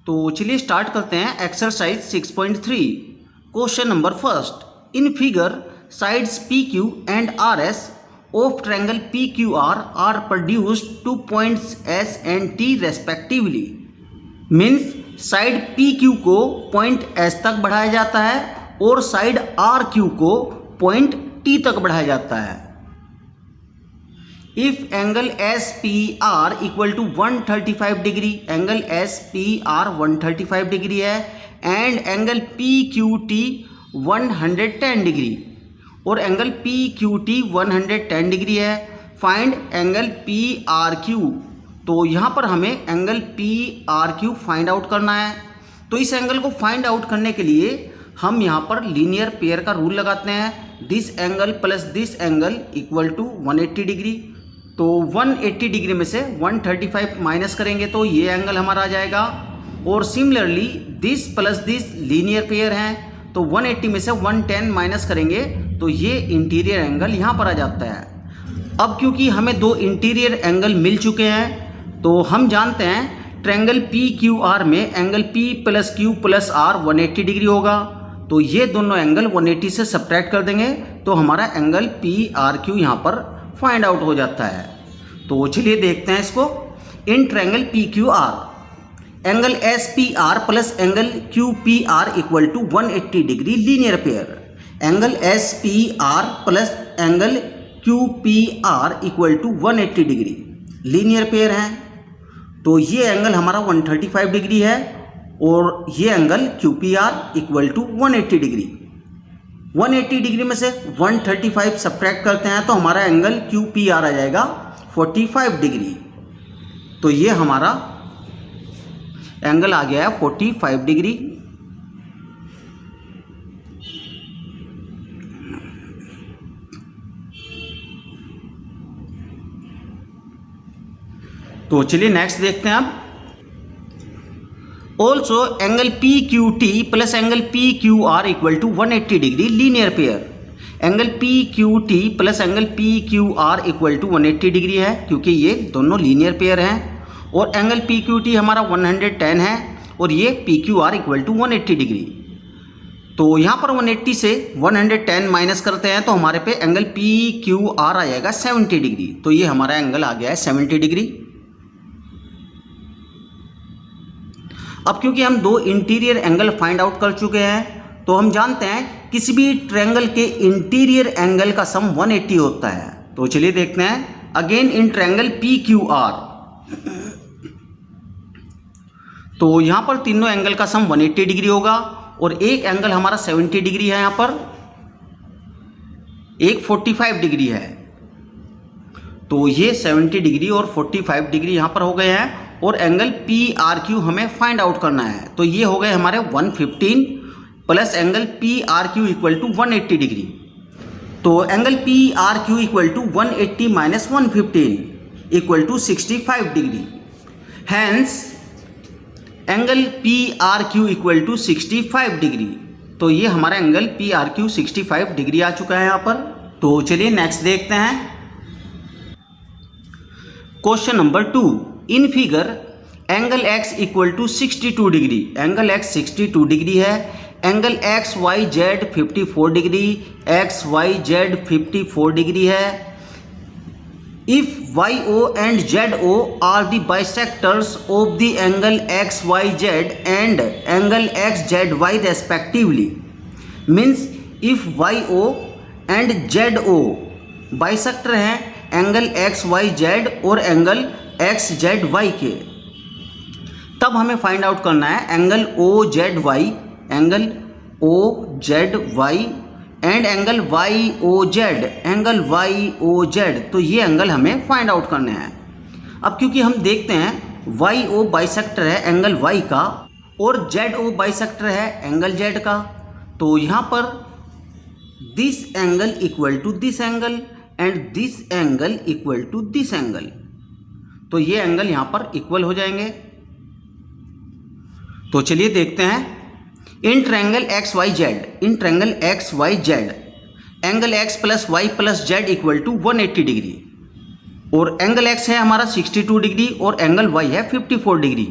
तो चलिए स्टार्ट करते हैं exercise 6.3 question number first. In figure sides PQ and RS of triangle PQR are produced 2 points S and T respectively. Means side PQ को point S तक बढ़ाया जाता है और साइड RQ को पॉइंट T तक बढ़ाया जाता है। If angle SPR equal to 135 degree, angle SPR 135 degree है एंड एंगल PQT 110 डिग्री और एंगल PQT 110 डिग्री है, फाइंड एंगल PRQ। तो यहाँ पर हमें एंगल PRQ फाइंड आउट करना है। तो इस एंगल को फाइंड आउट करने के लिए हम यहाँ पर लीनियर पेयर का रूल लगाते हैं। This angle plus this angle equal to 180 degree. तो 180 डिग्री में से 135 माइनस करेंगे तो ये एंगल हमारा आ जाएगा। और similarly this plus this linear pair हैं तो 180 में से 110 माइनस करेंगे तो ये इंटीरियर एंगल यहाँ पर आ जाता है। अब क्योंकि हमें दो इंटीरियर एंगल मिल चुके हैं तो हम जानते हैं ट्रायंगल PQR में angle P plus Q plus R 180 degree होगा। तो ये दोनों एंगल 180 से सब्ट्रैक्ट कर देंगे तो हमारा एंगल PRQ यहाँ पर फाइंड आउट हो जाता है। तो चलिए देखते हैं इसको। In triangle PQR angle SPR plus angle QPR equal to 180 degree linear pair. Angle SPR plus angle QPR equal to 180 degree linear pair हैं। तो ये एंगल हमारा 135 डिग्री है और ये angle QPR equal to 180 degree. 180 degree में से 135 subtract करते हैं तो हमारा एंगल QPR आ जाएगा 45 डिग्री। तो ये हमारा एंगल आ गया है 45 डिग्री। तो चलिए नेक्स्ट देखते हैं अब। Also angle PQT plus angle PQR equal to 180 degree linear pair. Angle PQT plus angle PQR equal to 180 degree है क्योंकि ये दोनों लीनियर पेयर हैं और एंगल PQT हमारा 110 है और ये PQR इक्वल टू 180 डिग्री। तो यहाँ पर 180 से 110 माइनस करते हैं तो हमारे पे एंगल PQR आ जाएगा 70 डिग्री। तो ये हमारा एंगल आ गया है 70 डिग्री। अब क्योंकि हम दो इंटीरियर एंगल फाइंड आउट कर चुके हैं तो हम जानते हैं किसी भी ट्रायंगल के इंटीरियर एंगल का सम 180 होता है। तो चलिए देखते हैं। अगेन इन ट्रायंगल PQR तो यहाँ पर तीनों एंगल का सम 180 डिग्री होगा और एक एंगल हमारा 70 डिग्री है, यहाँ पर एक 45 डिग्री है। तो ये 70 डिग्री और 45 डिग्री यहाँ पर हो गए हैं और एंगल PRQ हमें फाइंड आउट करना है। तो ये हो गए हमारे 115 plus angle PRQ equal to 180 degree. तो angle PRQ equal to 180 minus 115 equal to 65 degree. Hence angle PRQ equal to 65 degree. तो ये हमारा एंगल PRQ 65 डिग्री आ चुका है यहाँ पर। तो चलिए नेक्स्ट देखते हैं। Question number 2। In figure angle X equal to 62 degree. Angle X 62 degree है। Angle XYZ 54 degree, XYZ 54 degree है। If YO and ZO are the bisectors of the angle XYZ and angle XZY respectively. Means if YO and ZO bisector हैं angle XYZ और angle XZY के, तब हमें find out करना है angle OZY, angle OZY and angle YOZ, angle YOZ। तो ये angle हमें फाइंड आउट करने हैं। अब क्योंकि हम देखते हैं YO बाइसेक्टर है एंगल Y का और ZO बाइसेक्टर है एंगल Z का, तो यहाँ पर this angle equal to this angle and this angle equal to this angle. तो ये एंगल यहाँ पर इक्वल हो जाएंगे। तो चलिए देखते हैं। In triangle XYZ, in triangle XYZ angle X plus Y plus Z equal to 180 degree और एंगल x है हमारा 62 डिग्री और एंगल y है 54 डिग्री।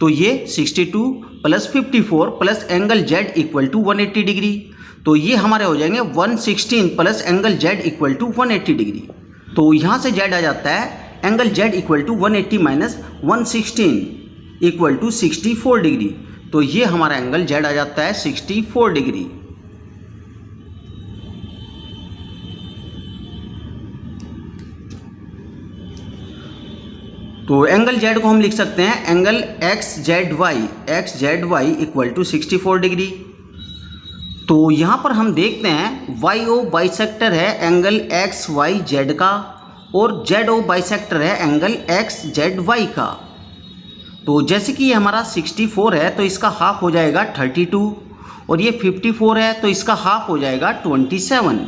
तो ये 62 plus 54 plus angle z equal to 180 degree. तो ये हमारे हो जाएंगे 116 plus angle z equal to 180 degree. तो यहाँ से z आ जाता है angle z equal to 180 minus 116 equal to 64 degree. तो ये हमारा एंगल z आ जाता है 64 डिग्री। तो एंगल z को हम लिख सकते हैं angle XZY equal to 64 degree. तो यहाँ पर हम देखते हैं YO बाइसेक्टर है एंगल XYZ का और ZO बाइसेक्टर है एंगल XZY का। तो जैसे कि ये हमारा 64 है तो इसका हाफ हो जाएगा 32 और ये 54 है तो इसका हाफ हो जाएगा 27।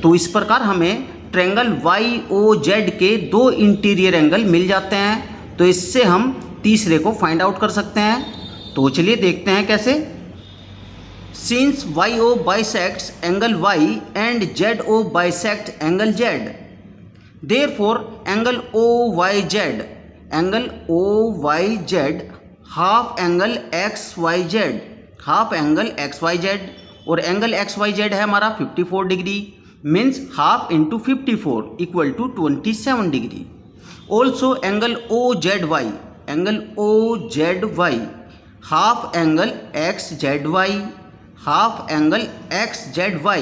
तो इस प्रकार हमें ट्रायंगल YOZ के दो इंटीरियर एंगल मिल जाते हैं। तो इससे हम तीसरे को फाइंड आउट कर सकते हैं। तो चलिए देखते हैं कैसे। Since YO bisects angle Y and ZO bisect angle Z, therefore angle OYZ half angle XYZ और एंगल XYZ है हमारा 54 degree means half into 54 equal to 27 degree. Also angle OZY half angle XZY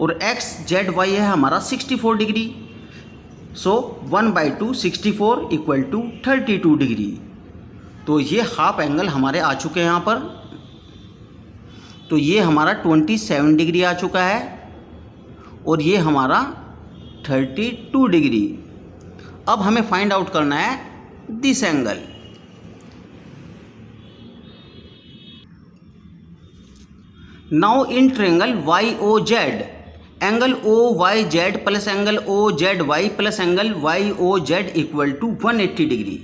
और XZY है हमारा 64 degree. So 1/2 64 equal to 32 degree. तो ये half angle हमारे आ चुके हैं यहाँ पर। तो ये हमारा 27 डिग्री आ चुका है और ये हमारा 32 डिग्री। अब हमें फाइंड आउट करना है this angle. Now in triangle YOZ angle OYZ plus angle OZY plus angle YOZ equal to 180 degree.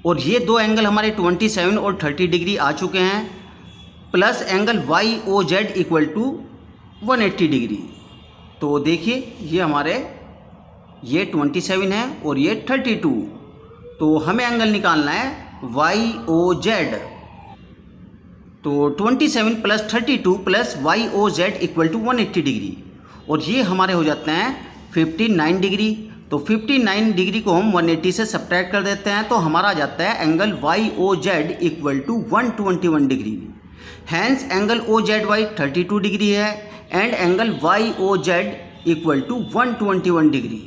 और ये दो एंगल हमारे 27 और 30 डिग्री आ चुके हैं plus angle YOZ equal to 180 degree. तो देखिए ये हमारे ये 27 है और ये 32। तो हमें एंगल निकालना है YOZ। तो 27 plus 32 plus YOZ equal to 180 degree और ये हमारे हो जाते हैं 59 डिग्री। तो 59 डिग्री को हम 180 से सब्ट्रैक्ट कर देते हैं तो हमारा आ जाता है angle YOZ equal to 121 degree. Hence angle OZY 32 degree है and angle YOZ equal to 121 degree.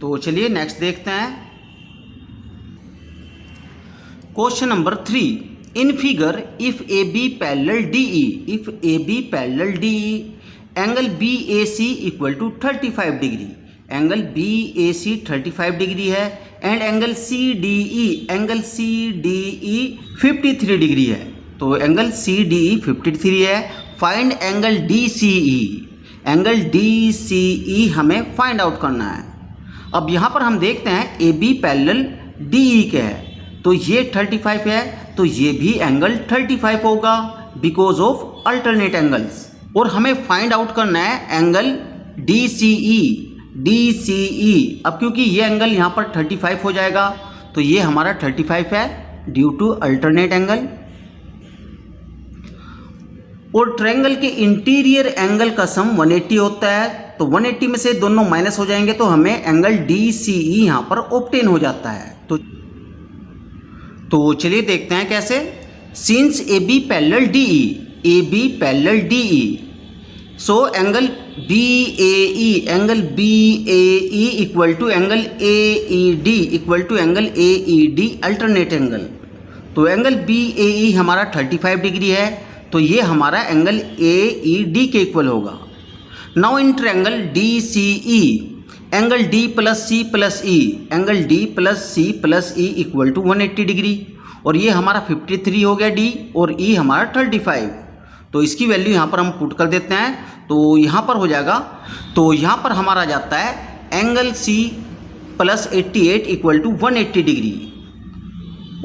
तो चलिए नेक्स्ट देखते हैं। Question number 3 in figure if AB parallel DE angle BAC equal to 35 degree. Angle BAC 35 degree है and angle CDE 53 degree है। तो angle CDE 53 है। Find angle DCE हमें find out करना है। अब यहाँ पर हम देखते हैं AB पैरेलल DE के है तो ये 35 है तो ये भी एंगल 35 होगा बिकॉज ऑफ अल्टरनेट एंगल्स। और हमें फाइंड आउट करना है एंगल DCE। अब क्योंकि ये एंगल यहाँ पर 35 हो जाएगा तो ये हमारा 35 है ड्यू टू अल्टरनेट एंगल। और ट्रायंगल के इंटीरियर एंगल का सम 180 होता है तो 180 में से दोनों माइनस हो जाएंगे तो हमें एंगल DCE यहाँ पर ऑब्टेन हो जाता है। तो चलिए देखते हैं कैसे। Since AB parallel DE so angle BAE equal to angle AED alternate angle. तो एंगल BAE हमारा 35 डिग्री है तो ये हमारा एंगल AED के इक्वल होगा। Now in triangle DCE angle D plus C plus E equal to 180 degree और ये हमारा 53 हो गया D और E हमारा 35। तो इसकी वैल्यू यहाँ पर हम पुट कर देते हैं तो यहाँ पर हो जाएगा। तो यहाँ पर हमारा जाता है angle C plus 88 equal to 180 degree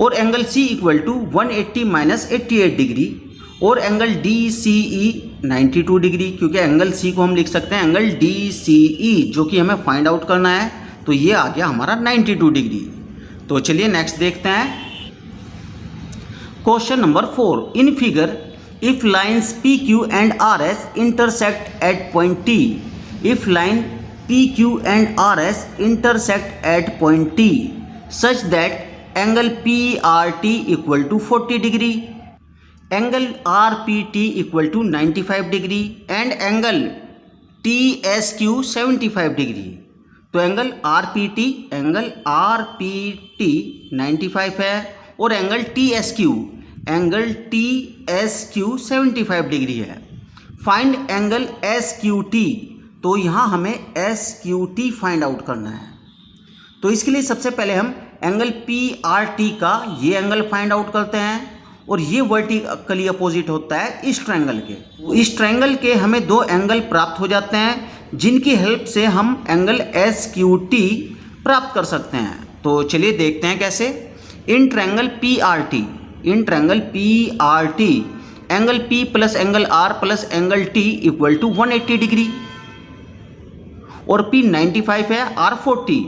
और angle C equal to 180 minus 88 degree और एंगल DCE 92 डिग्री क्योंकि एंगल C को हम लिख सकते हैं एंगल DCE जो कि हमें फाइंड आउट करना है तो ये आ गया हमारा 92 डिग्री। तो चलिए नेक्स्ट देखते हैं question number 4। In figure if lines P Q and R S intersect at point T, if line P Q and R S intersect at point T such that angle P R T equal to 40 degree, angle R P T equal to 95 degree and angle T S Q 75 degree. तो angle R P T 95 है और angle T S Q 75 degree है। Find angle S Q T, तो यहाँ हमें S Q T find out करना है। तो इसके लिए सबसे पहले हम एंगल पी आर टी का ये एंगल फाइंड आउट करते हैं और ये वर्टिकली अपोजिट होता है इस ट्रायंगल के। इस ट्रायंगल के हमें दो एंगल प्राप्त हो जाते हैं जिनकी हेल्प से हम एंगल एस क्यू टी प्राप्त कर सकते हैं। तो चलिए देखते हैं कैसे। In triangle P R T angle P plus angle R plus angle T equal to 180 degree और पी 95 है, आर 40,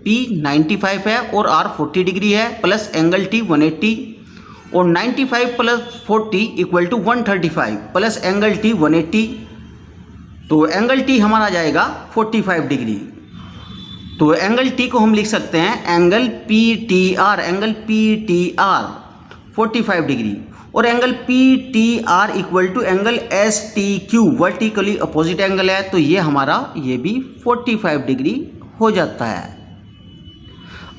पी 95 है और आर 40 डिग्री है प्लस एंगल टी 180 और 95 plus 40 equal to 135 plus angle T 180। तो एंगल टी हमारा आ जाएगा 45 degree. तो एंगल टी को हम लिख सकते हैं angle P T R 45 degree और angle P T R equal to angle S T Q vertically opposite angle है, तो ये हमारा ये भी 45 डिग्री हो जाता है।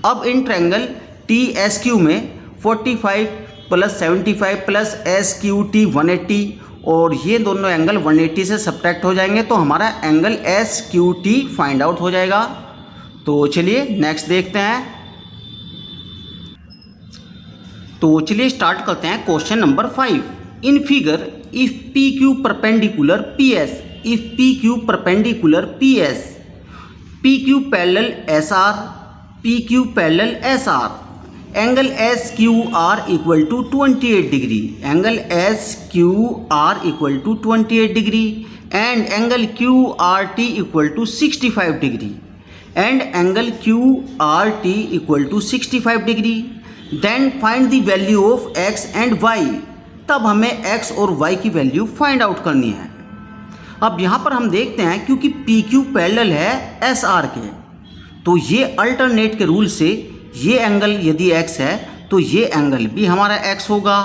अब in triangle T S Q में 45 plus 75 plus S Q T 180 और ये दोनों एंगल 180 से सब्ट्रैक्ट हो जाएंगे तो हमारा angle S Q T find out हो जाएगा। तो चलिए नेक्स्ट देखते हैं। तो चलिए स्टार्ट करते हैं question number 5। In figure if P Q perpendicular P S, if P Q perpendicular P S, P Q parallel S R, P Q parallel S R, angle S Q R equal to 28 degree, angle S Q R equal to 28 degree and angle Q R T equal to 65 degree and angle Q R T equal to 65 degree. Then find the value of x and y, तब हमें x और y की value find out करनी है। अब यहाँ पर हम देखते हैं क्योंकि PQ पैरेलल है SR के, तो ये अल्टरनेट के रूल से ये एंगल यदि x है तो ये एंगल भी हमारा x होगा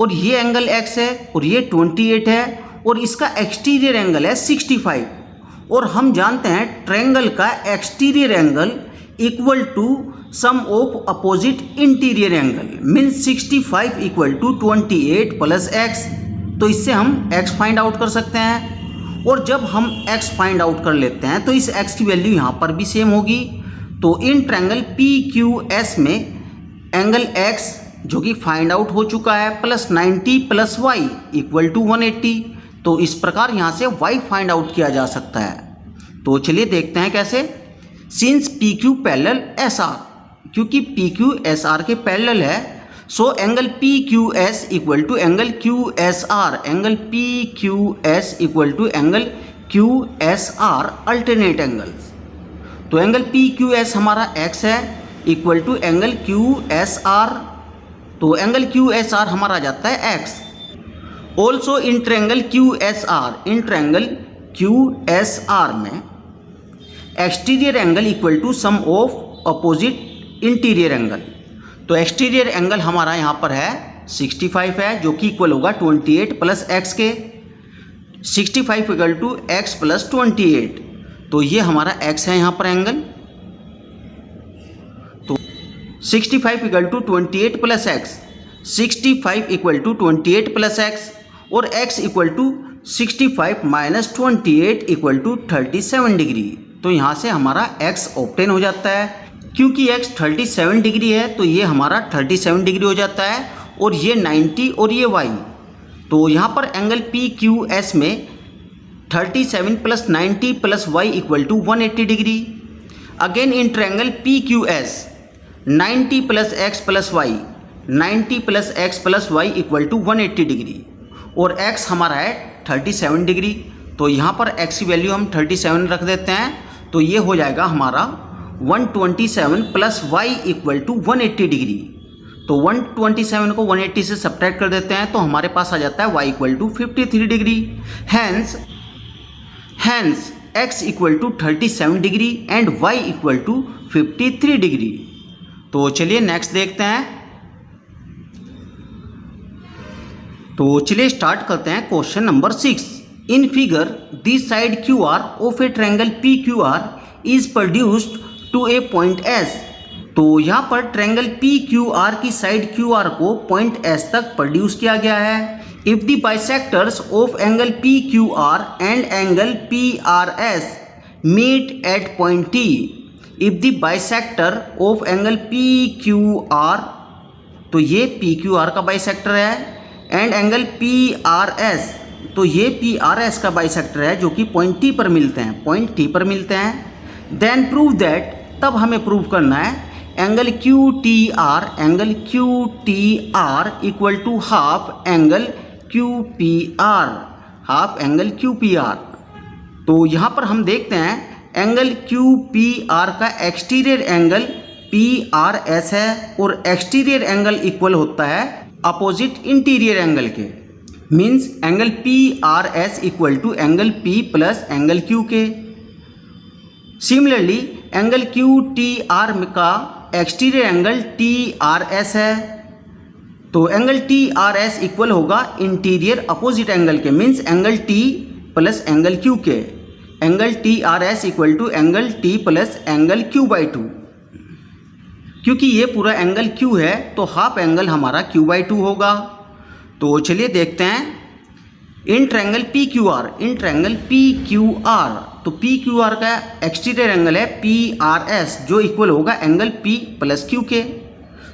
और ये एंगल x है और ये 28 है और इसका एक्सटीरियर एंगल है 65 और हम जानते हैं ट्रायंगल का exterior angle equal to sum of opposite interior angle means 65 equal to 28 plus x। तो इससे हम x फाइंड आउट कर सकते हैं और जब हम x फाइंड आउट कर लेते हैं तो इस x की वैल्यू यहाँ पर भी सेम होगी। तो इन ट्रायंगल PQS में एंगल x जो कि फाइंड आउट हो चुका है plus 90 plus y equal to 180, तो इस प्रकार यहाँ से y फाइंड आउट किया जा सकता है। तो चलिए देखते हैं कैसे। सिंस PQ पैरेलल SR, क्योंकि PQ SR के पैरेलल है so angle PQS equal to angle QSR, angle PQS equal to angle QSR alternate angles. तो एंगल PQS हमारा x है इक्वल टू एंगल QSR, तो एंगल QSR हमारा आ जाता है x। Also in triangle QSR, in triangle QSR में exterior angle equal to sum of opposite interior angle, तो एक्सटीरियर एंगल हमारा यहाँ पर है 65 है जो कि इक्वल होगा 28 प्लस x के, 65 इक्वल टू x प्लस 28, तो ये हमारा x है यहाँ पर एंगल। तो 65 equal to 28 plus x, 65 equal to 28 plus x और x equal to 65 minus 28 equal to 37 degree. तो यहाँ से हमारा x ऑब्टेन हो जाता है। क्योंकि x 37 डिग्री है तो ये हमारा 37 डिग्री हो जाता है और ये 90 और ये y, तो यहाँ पर एंगल PQS में 37 plus 90 plus y equal to 180 degree. Again in triangle PQS 90 plus x plus y, 90 plus x plus y equal to 180 degree और x हमारा है 37 डिग्री, तो यहाँ पर x की वैल्यू हम 37 रख देते हैं, तो ये हो जाएगा हमारा 127 plus Y equal to 180 degree. तो 127 को 180 से सब्ट्रैक्ट कर देते हैं तो हमारे पास आ जाता है y equal to 53 degree. Hence x equal to 37 degree and y equal to 53 degree. तो चलिए नेक्स्ट देखते हैं। तो चलिए स्टार्ट करते हैं question number 6। In figure this side QR of a triangle PQR is produced to a point S। तो यहाँ पर ट्रायंगल PQR की साइड QR को पॉइंट S तक प्रोड्यूस किया गया है। If the bisectors of angle PQR and angle PRS meet at point T। If the bisector of angle PQR, तो ये PQR का बाइसेक्टर है, एंड एंगल PRS, तो ये PRS का बाइसेक्टर है जो कि पॉइंट T पर मिलते हैं, पॉइंट T पर मिलते हैं। देन प्रूव दैट, तब हमें प्रूव करना है angle QTR equal to half angle QPR, half angle QPR। तो यहाँ पर हम देखते हैं एंगल QPR का एक्सटीरियर एंगल PRS है और एक्सटीरियर एंगल इक्वल होता है अपोजिट इंटीरियर एंगल के। Means angle PRS equal to angle P plus angle Q के। सिमिलरली एंगल QTR का एक्सटीरियर एंगल TRS है, तो एंगल TRS इक्वल होगा इंटीरियर अपोजिट एंगल के। Means angle T plus angle Q के। Angle TRS equal to angle T plus angle Q/2। क्योंकि ये पूरा एंगल Q है तो हाफ एंगल हमारा Q/2 होगा। तो चलिए देखते हैं इन ट्रायंगल PQR, तो PQR का एक्सटीरियर एंगल है PRS जो इक्वल होगा एंगल P प्लस Q के।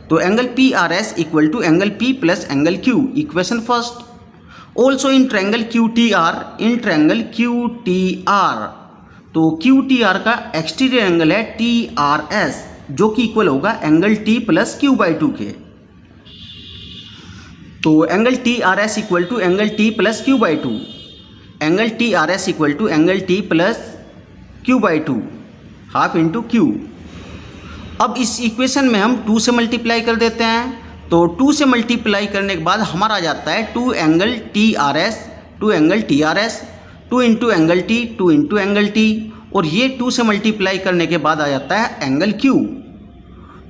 तो angle PRS equal to angle P plus angle Q, equation first. Also in triangle QTR, तो QTR का एक्सटीरियर एंगल है TRS जो कि इक्वल होगा एंगल T प्लस Q/2 के। तो angle TRS equal to angle T plus Q/2, angle TRS equal to angle T plus Q/2, half into Q। अब इस इक्वेशन में हम 2 से मल्टीप्लाई कर देते हैं, तो 2 से मल्टीप्लाई करने के बाद हमारा आ जाता है 2 angle TRS, 2 angle TRS, 2 into angle T, 2 into angle T, और ये 2 से मल्टीप्लाई करने के बाद आ जाता है एंगल Q।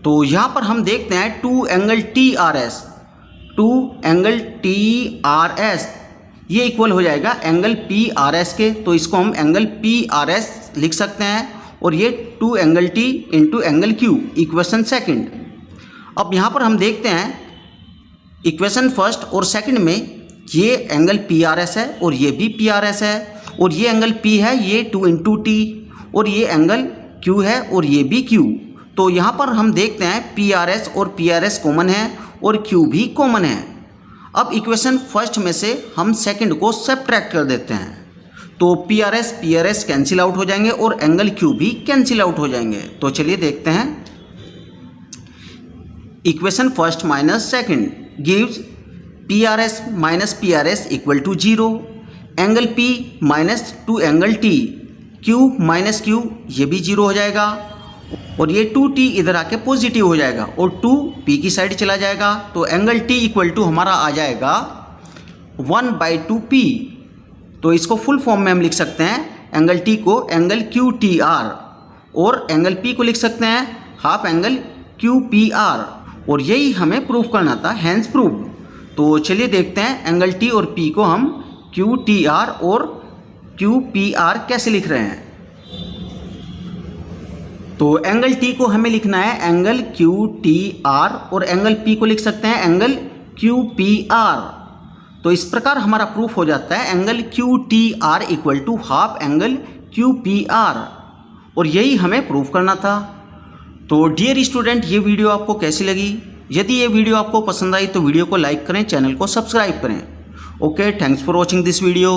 तो यहाँ पर हम देखते हैं 2 एंगल TRS, 2 एंगल TRS ये इक्वल हो जाएगा एंगल PRS के, तो इसको हम एंगल PRS लिख सकते हैं, और ये 2 angle T into angle Q, equation second. अब यहाँ पर हम देखते हैं इक्वेशन फर्स्ट और सेकंड में ये एंगल PRS है और ये भी PRS है, और ये एंगल P है, ये 2 इंटू T, और ये एंगल Q है और ये भी Q। तो यहाँ पर हम देखते हैं PRS और PRS कॉमन है और Q भी कॉमन है। अब इक्वेशन फर्स्ट में से हम सेकंड को सब्ट्रैक्ट कर देते हैं, तो PRS कैंसिल आउट हो जाएंगे और एंगल Q भी कैंसिल आउट हो जाएंगे। तो चलिए देखते हैं equation first minus second gives PRS minus PRS equal to 0, angle P minus 2 angle T, Q minus Q ये भी 0 हो जाएगा, और ये 2T इधर आके पॉजिटिव हो जाएगा और 2 P की साइड चला जाएगा। तो एंगल T इक्वल टू हमारा आ जाएगा 1/2P। तो इसको फुल फॉर्म में हम लिख सकते हैं एंगल T को एंगल QTR, और एंगल P को लिख सकते हैं हाफ एंगल QPR, और यही हमें प्रूफ करना था, हैंस प्रूव। तो चलिए देखते हैं एंगल T और P को हम QTR और QPR कैसे लिख रहे हैं। तो एंगल T को हमें लिखना है एंगल QTR और एंगल P को लिख सकते हैं एंगल QPR। तो इस प्रकार हमारा प्रूफ हो जाता है angle QTR equal to half angle QPR, और यही हमें प्रूफ करना था। तो डियर स्टूडेंट, ये वीडियो आपको कैसी लगी? यदि ये वीडियो आपको पसंद आई तो वीडियो को लाइक करें, चैनल को सब्सक्राइब करें। Okay, thanks for watching this video.